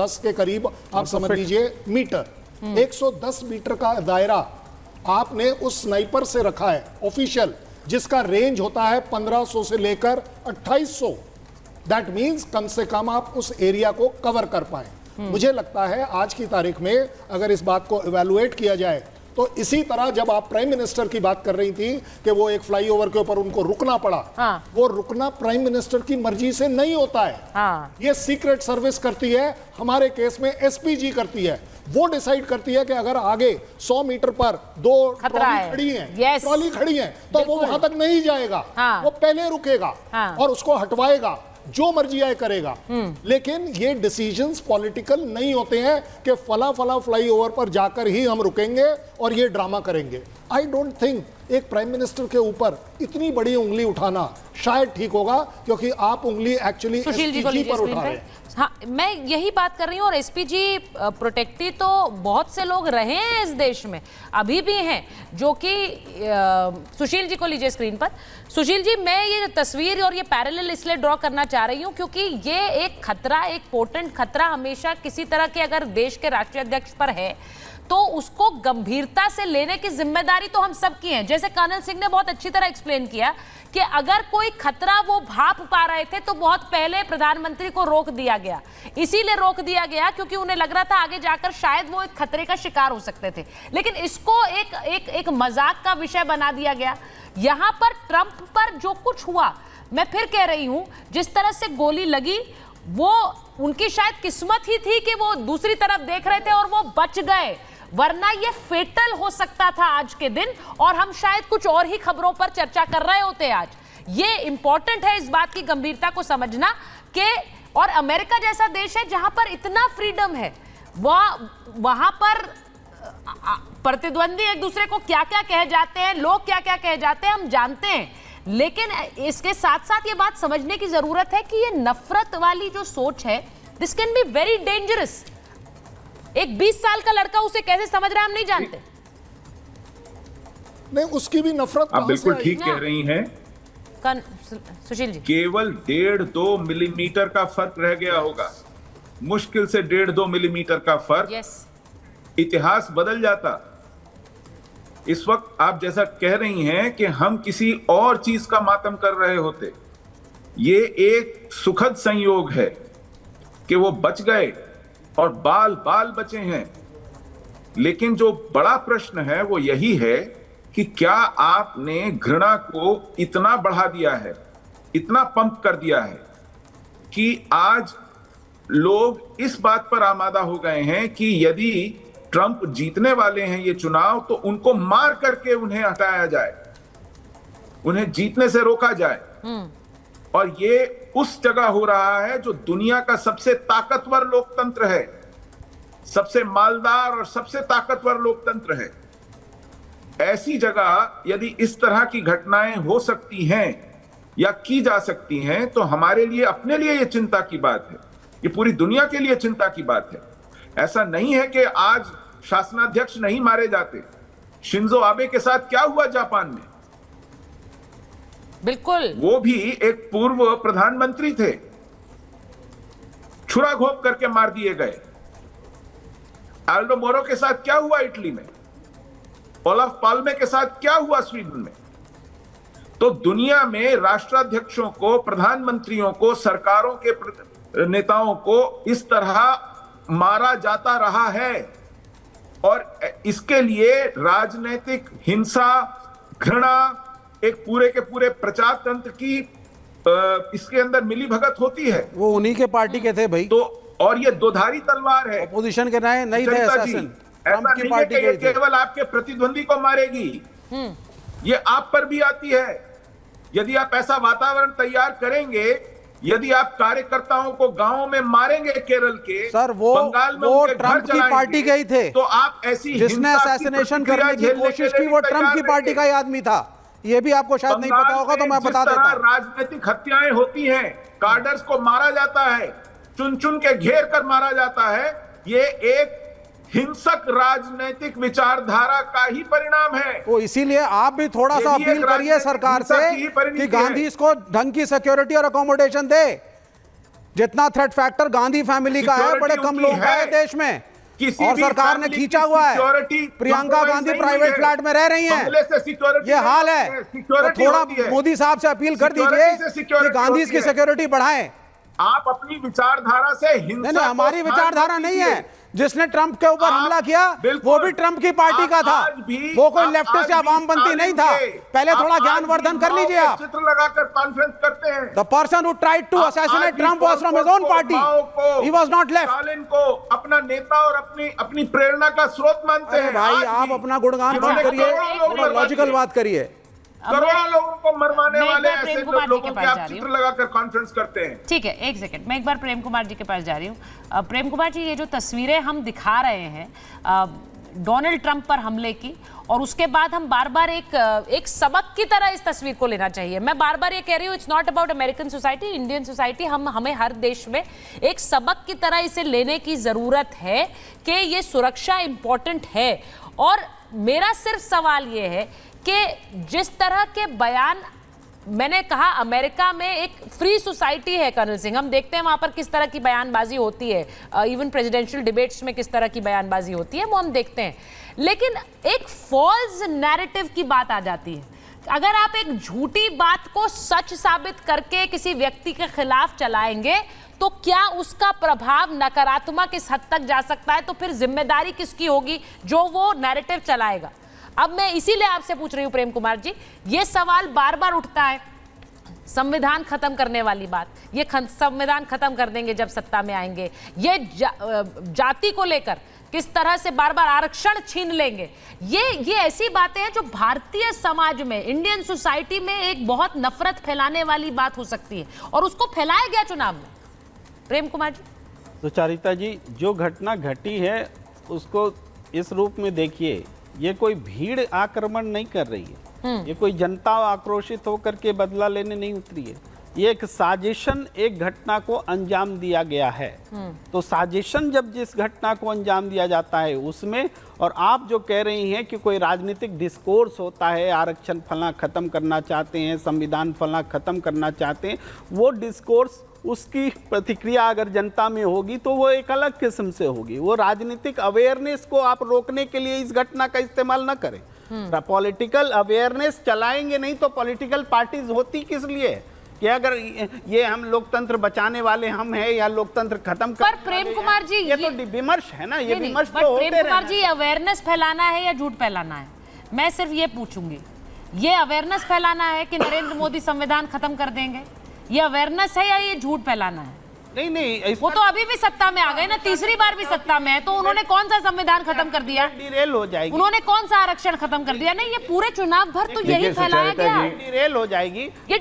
110 के करीब आप समझ लीजिए मीटर, 110 मीटर का दायरा आपने उस स्नाइपर से रखा है ऑफिशियल, जिसका रेंज होता है 1500 से लेकर 2800। दैट मींस कम से कम आप उस एरिया को कवर कर पाए। मुझे लगता है आज की तारीख में अगर इस बात को इवैल्यूएट किया जाए तो इसी तरह जब आप प्राइम मिनिस्टर की बात कर रही थी कि वो एक फ्लाईओवर के ऊपर उनको रुकना पड़ा, वो रुकना प्राइम मिनिस्टर की मर्जी से नहीं होता है। ये सीक्रेट सर्विस करती है, हमारे केस में एसपीजी करती है। वो डिसाइड करती है कि अगर आगे 100 मीटर पर 2 ट्रॉली खड़ी हैं, ट्रॉली खड़ी हैं, तो वो वहां तक नहीं जाएगा, वो पहले रुकेगा और उसको हटवाएगा, जो मर्जी आए करेगा। लेकिन ये डिसीजंस पॉलिटिकल नहीं होते हैं कि फला फला फ्लाईओवर पर जाकर ही हम रुकेंगे और ये ड्रामा करेंगे। आई डोंट थिंक एक प्राइम मिनिस्टर के ऊपर इतनी बड़ी उंगली उठाना शायद ठीक होगा, क्योंकि आप उंगली एक्चुअली एसपीजी पर उठा रहे हैं। हाँ, मैं यही बात कर रही हूँ। और एसपीजी प्रोटेक्टी तो बहुत से लोग रहे हैं इस देश में, अभी भी हैं, जो कि सुशील जी को लीजिए स्क्रीन पर। सुशील जी, मैं ये तस्वीर और ये पैरेलल इसलिए ड्रॉ करना चाह रही हूँ क्योंकि ये एक खतरा, एक पोटेंट खतरा हमेशा किसी तरह के अगर देश के राष्ट्रीय अध्यक्ष पर है तो उसको गंभीरता से लेने की जिम्मेदारी तो हम सब की है। जैसे कर्नल सिंह ने बहुत अच्छी तरह एक्सप्लेन किया कि अगर कोई खतरा वो भाप पा रहे थे तो बहुत पहले प्रधानमंत्री को रोक दिया गया। इसीलिए रोक दिया गया क्योंकि उन्हें लग रहा था आगे जाकर शायद वो एक खतरे का शिकार हो सकते थे, लेकिन इसको एक मजाक का विषय बना दिया गया। यहां पर ट्रंप पर जो कुछ हुआ, मैं फिर कह रही हूं, जिस तरह से गोली लगी वो उनकी शायद किस्मत ही थी कि वो दूसरी तरफ देख रहे थे और वो बच गए, वरना ये फेटल हो सकता था आज के दिन और हम शायद कुछ और ही खबरों पर चर्चा कर रहे होते आज। ये इंपॉर्टेंट है इस बात की गंभीरता को समझना कि और अमेरिका जैसा देश है जहां पर इतना फ्रीडम है, वहां पर प्रतिद्वंदी एक दूसरे को क्या क्या कह जाते हैं, लोग क्या क्या कह जाते हैं, हम जानते हैं। लेकिन इसके साथ साथ ये बात समझने की जरूरत है कि ये नफरत वाली जो सोच है, this can be very dangerous. एक 20 साल का लड़का उसे कैसे समझ रहा है हम नहीं जानते। नहीं, उसकी भी नफरत आप बिल्कुल ठीक कह रही हैं। सुशील जी, केवल 1.5-2 मिलीमीटर का फर्क रह गया होगा, मुश्किल से 1.5-2 मिलीमीटर का फर्क, इतिहास बदल जाता। इस वक्त आप जैसा कह रही हैं कि हम किसी और चीज का मातम कर रहे होते। ये एक सुखद संयोग है कि वो बच गए और बाल बाल बचे हैं। लेकिन जो बड़ा प्रश्न है वो यही है कि क्या आपने घृणा को इतना बढ़ा दिया है, इतना पंप कर दिया है कि आज लोग इस बात पर आमादा हो गए हैं कि यदि ट्रंप जीतने वाले हैं ये चुनाव तो उनको मार करके उन्हें हटाया जाए, उन्हें जीतने से रोका जाए। और ये उस जगह हो रहा है जो दुनिया का सबसे ताकतवर लोकतंत्र है, सबसे मालदार और सबसे ताकतवर लोकतंत्र है। ऐसी जगह यदि इस तरह की घटनाएं हो सकती हैं या की जा सकती हैं तो हमारे लिए, अपने लिए ये चिंता की बात है, ये पूरी दुनिया के लिए चिंता की बात है। ऐसा नहीं है कि आज शासनाध्यक्ष नहीं मारे जाते। शिंजो आबे के साथ क्या हुआ जापान में? बिल्कुल, वो भी एक पूर्व प्रधानमंत्री थे, छुरा घोंप करके मार दिए गए। आल्डो मोरो के साथ क्या हुआ इटली में? ओलाफ पाल्मे के साथ क्या हुआ स्वीडन में? तो दुनिया में राष्ट्राध्यक्षों को, प्रधानमंत्रियों को, सरकारों के नेताओं को इस तरह मारा जाता रहा है और इसके लिए राजनीतिक हिंसा, घृणा, एक पूरे के पूरे प्रचार तंत्र की इसके अंदर मिली भगत होती है। वो उन्हीं के पार्टी के थे भाई। तो और ये दोधारी तलवार है, अपोजिशन के नहीं थे शासन, ट्रंप की पार्टी के केवल आपके प्रतिद्वंदी को मारेगी, ये आप पर भी आती है। यदि आप ऐसा वातावरण तैयार करेंगे, यदि आप कार्यकर्ताओं को गांवों में मारेंगे केरल के, सर वो बंगाल में वो उनके ट्रंप घर की पार्टी के ही थे, तो आप ऐसी जिसने असैसिनेशन करने की कोशिश की वो ट्रंप की पार्टी का ही आदमी था। ये भी आपको शायद नहीं पता होगा तो मैं बता देता हूं। राजनीतिक हत्याएं होती हैं, कार्डर्स को मारा जाता है, चुन चुन के घेर कर मारा जाता है। ये एक हिंसक राजनीतिक विचारधारा का ही परिणाम है। तो इसीलिए आप भी थोड़ा सा अपील करिए सरकार से कि गांधी इसको ढंग की सिक्योरिटी और अकोमोडेशन दे। जितना थ्रेट फैक्टर गांधी फैमिली का है बड़े कम लोगों का है देश में, और सरकार ने खींचा हुआ है। प्रियंका गांधी प्राइवेट फ्लैट में रह रही हैं, ये हाल है। तो थोड़ा मोदी साहब से अपील कर दीजिए कि गांधी की सिक्योरिटी बढ़ाएं। आप अपनी विचारधारा से हिंसा, नहीं, हमारी विचारधारा नहीं है। जिसने ट्रंप के ऊपर हमला किया वो भी ट्रंप की पार्टी का था, वो कोई लेफ्टिस्ट या वामपंथी नहीं था। पहले थोड़ा ज्ञानवर्धन कर लीजिए आप। चित्र लगाकर कॉन्फ्रेंस करते हैं। The person who tried to assassinate Trump was from his own party. He was not left. Stalin को अपना नेता और अपनी प्रेरणा का स्रोत मानते हैं। भाई आप अपना गुणगान बंद करिए, थोड़ा लॉजिकल बात करिए। करोड़ों लोगों को मरवाने वाले ऐसे लोगों के आप चित्र लगाकर कॉन्फ्रेंस करते हैं। ठीक है, एक सेकंड, मैं एक बार प्रेम कुमार जी के पास जा रही हूँ। प्रेम कुमार जी, ये जो तस्वीरें हम दिखा रहे हैं डोनाल्ड ट्रंप पर हमले की, और उसके बाद हम बार बार एक सबक की तरह इस तस्वीर को लेना चाहिए। मैं बार बार ये कह रही हूँ, it's not about American society, Indian society, हमें हर देश में एक सबक की तरह इसे लेने की जरूरत है कि ये सुरक्षा इंपॉर्टेंट है। और मेरा सिर्फ सवाल ये है कि जिस तरह के बयान, मैंने कहा अमेरिका में एक फ्री सोसाइटी है कर्नल सिंह, हम देखते हैं वहां पर किस तरह की बयानबाजी होती है, इवन प्रेसिडेंशियल डिबेट्स में किस तरह की बयानबाजी होती है वो हम देखते हैं। लेकिन एक फॉल्स नैरेटिव की बात आ जाती है। अगर आप एक झूठी बात को सच साबित करके किसी व्यक्ति के खिलाफ चलाएंगे तो क्या उसका प्रभाव नकारात्मक इस हद तक जा सकता है? तो फिर जिम्मेदारी किसकी होगी जो वो नैरेटिव चलाएगा? अब मैं इसीलिए आपसे पूछ रही हूं प्रेम कुमार जी, ये सवाल बार बार उठता है, संविधान खत्म करने वाली बात, ये संविधान खत्म कर देंगे जब सत्ता में आएंगे, ये जाति को लेकर किस तरह से बार बार आरक्षण छीन लेंगे, ये ऐसी बातें हैं जो भारतीय समाज में, इंडियन सोसाइटी में एक बहुत नफरत फैलाने वाली बात हो सकती है, और उसको फैलाया गया चुनाव में। प्रेम कुमार जी। सुचारिता जी, जो घटना घटी है उसको इस रूप में देखिए, ये कोई भीड़ आक्रमण नहीं कर रही है, ये कोई जनता आक्रोशित होकर के बदला लेने नहीं उतरी है, ये एक साजिशन, एक घटना को अंजाम दिया गया है। तो साजिशन जब जिस घटना को अंजाम दिया जाता है उसमें, और आप जो कह रही हैं कि कोई राजनीतिक डिस्कोर्स होता है, आरक्षण फलना खत्म करना चाहते हैं, संविधान फलना खत्म करना चाहते हैं, वो डिस्कोर्स, उसकी प्रतिक्रिया अगर जनता में होगी तो वो एक अलग किस्म से होगी। वो राजनीतिक अवेयरनेस को आप रोकने के लिए इस घटना का इस्तेमाल न करें। पॉलिटिकल अवेयरनेस चलाएंगे नहीं तो पॉलिटिकल पार्टीज होती किस लिए? कि अगर ये हम लोकतंत्र बचाने वाले हम हैं या लोकतंत्र खत्म पर प्रेम कुमार जी, ये तो विमर्श है ना, ये विमर्श तो होते प्रेम कुमार जी, अवेयरनेस फैलाना है या झूठ फैलाना है? मैं सिर्फ ये पूछूंगी, ये अवेयरनेस फैलाना है कि नरेंद्र मोदी संविधान खत्म कर देंगे, ये अवेयरनेस है या ये झूठ फैलाना है? नहीं, वो तो अभी भी सत्ता में आ गए ना, तीसरी बार भी सत्ता में है, तो उन्होंने कौन सा संविधान खत्म कर दिया? डिरेल हो जाएगी। उन्होंने कौन सा आरक्षण खत्म कर दिया? नहीं, ये पूरे चुनाव भर तो यही फैलाया गया। डिरेल हो जाएगी। ये